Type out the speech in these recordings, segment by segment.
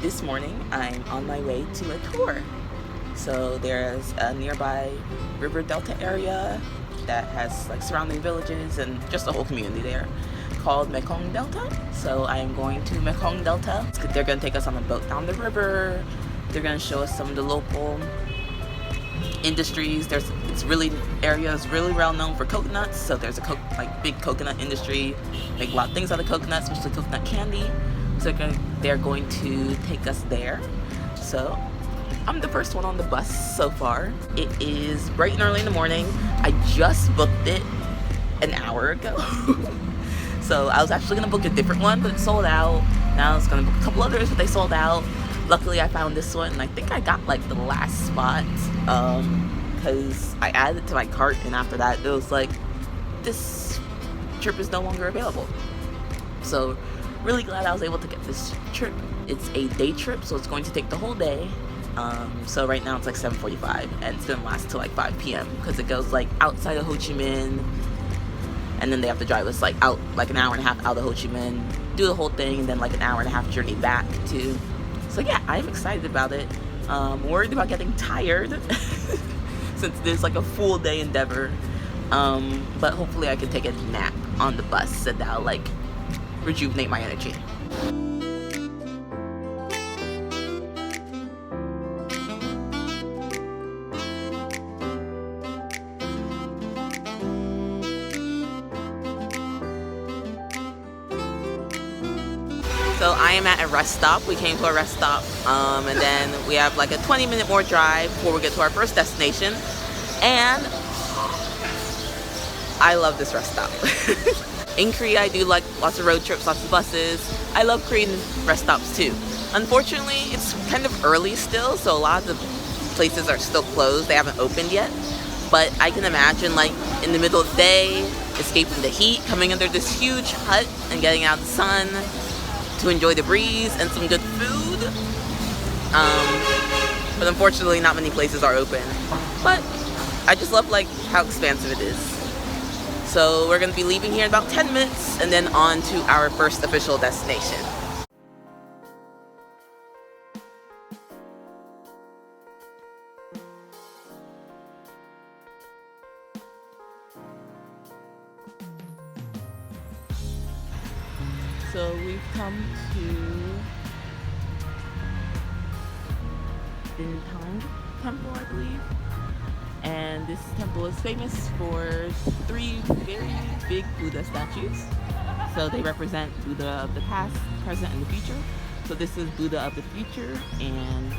This morning I'm on my way to a tour. So there's a nearby river delta area that has like surrounding villages and just a whole community there called Mekong Delta. So I am going to Mekong Delta. They're going to take us on a boat down the river. They're going to show us some of the local industries. Area is really well known for coconuts, so there's a big coconut industry. Make a lot of things out of coconuts, especially coconut candy. So they're going to take us there. So I'm the first one on the bus so far. It is bright and early in the morning. I just booked it an hour ago. So I was actually gonna book a different one, but it sold out. Now I was gonna book a couple others, but they sold out. Luckily I found this one, and I think I got like the last spot because I added it to my cart, and after that it was like, this trip is no longer available. So really glad I was able to get this trip. It's a day trip, so it's going to take the whole day. So right now it's like 7:45 and it's gonna last till like 5 p.m. because it goes like outside of Ho Chi Minh, and then they have to drive us like out like an hour and a half out of Ho Chi Minh, do the whole thing, and then like an hour and a half journey back too. So yeah, I'm excited about it. Worried about getting tired since there's like a full day endeavor, but hopefully I can take a nap on the bus and that'll like rejuvenate my energy. So I am at a rest stop. We came to a rest stop, and then we have like a 20-minute more drive before we get to our first destination. And I love this rest stop. In Korea, I do like lots of road trips, lots of buses. I love Korean rest stops too. Unfortunately, it's kind of early still, so a lot of the places are still closed. They haven't opened yet. But I can imagine like in the middle of the day, escaping the heat, coming under this huge hut and getting out in the sun to enjoy the breeze and some good food. But unfortunately not many places are open. But I just love like how expansive it is. So we're gonna be leaving here in about 10 minutes and then on to our first official destination. So we've come to Vĩnh Tràng Temple, I believe. And this temple is famous for 3 very big Buddha statues. So they represent Buddha of the past, present, and the future. So this is Buddha of the future, and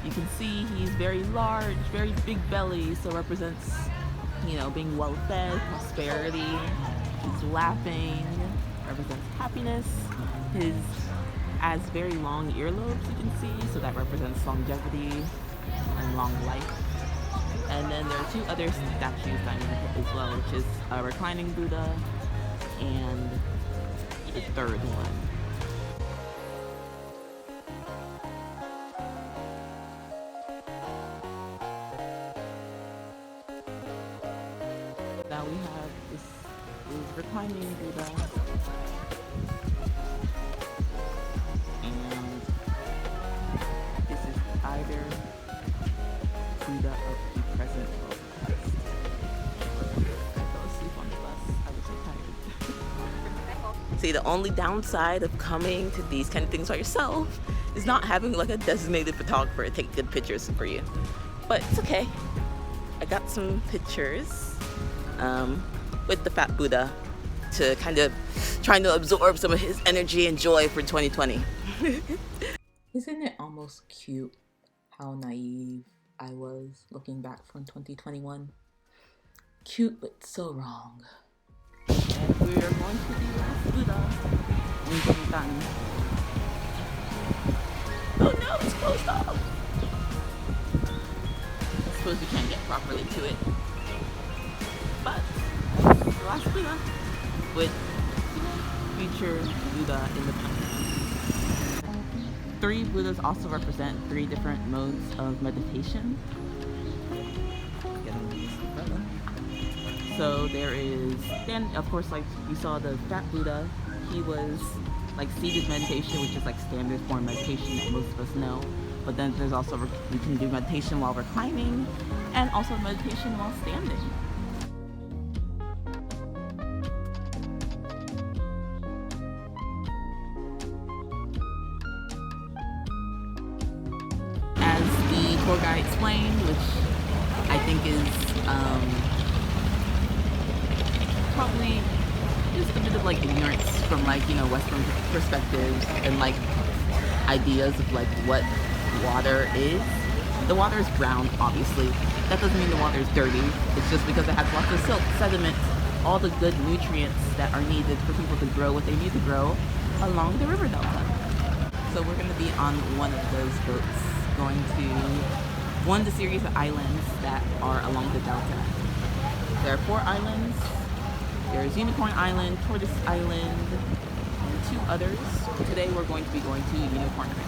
you can see he's very large, very big belly, so represents, you know, being well fed, prosperity. He's laughing, represents happiness. His has very long earlobes, you can see, so that represents longevity and long life. And then there are 2 other statues that I'm going to hit as well, which is a reclining Buddha and the third one. Now we have this is reclining Buddha. And this is either Buddha of the present or past. I fell asleep on the bus. I was so tired. See, the only downside of coming to these kind of things by yourself is not having like a designated photographer to take good pictures for you. But it's okay. I got some pictures with the fat Buddha to kind of trying to absorb some of his energy and joy for 2020. Isn't it almost cute how naive I was looking back from 2021? Cute but so wrong. And we're going to the last Buddha in Bangtan. Oh no, it's closed off! I suppose we can't get properly to it. But the last Buddha with future Buddha in the past. 3 Buddhas also represent 3 different modes of meditation. So there is, then of course, like you saw the fat Buddha, he was like seated meditation, which is like standard form meditation that most of us know. But then there's also, we can do meditation while reclining and also meditation while standing. As the tour guide explained, which I think is probably just a bit of like ignorance from like, you know, Western perspectives and like ideas of like what water is. The water is brown, obviously. That doesn't mean the water is dirty. It's just because it has lots of silt, sediment, all the good nutrients that are needed for people to grow what they need to grow along the river delta. So we're going to be on one of those boats going to one of the series of islands that are along the delta. There are 4 islands. There's Unicorn Island, Tortoise Island, and 2 others. Today we're going to be going to Unicorn Island.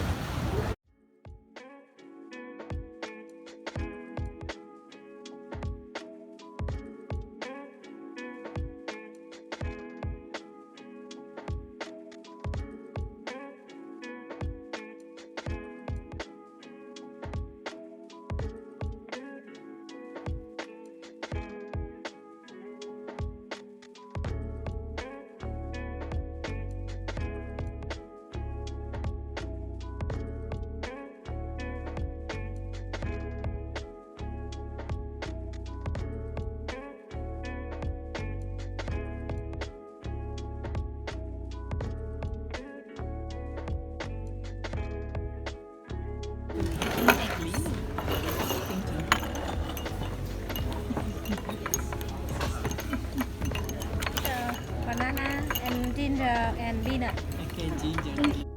Banana and ginger and peanut. Okay, ginger.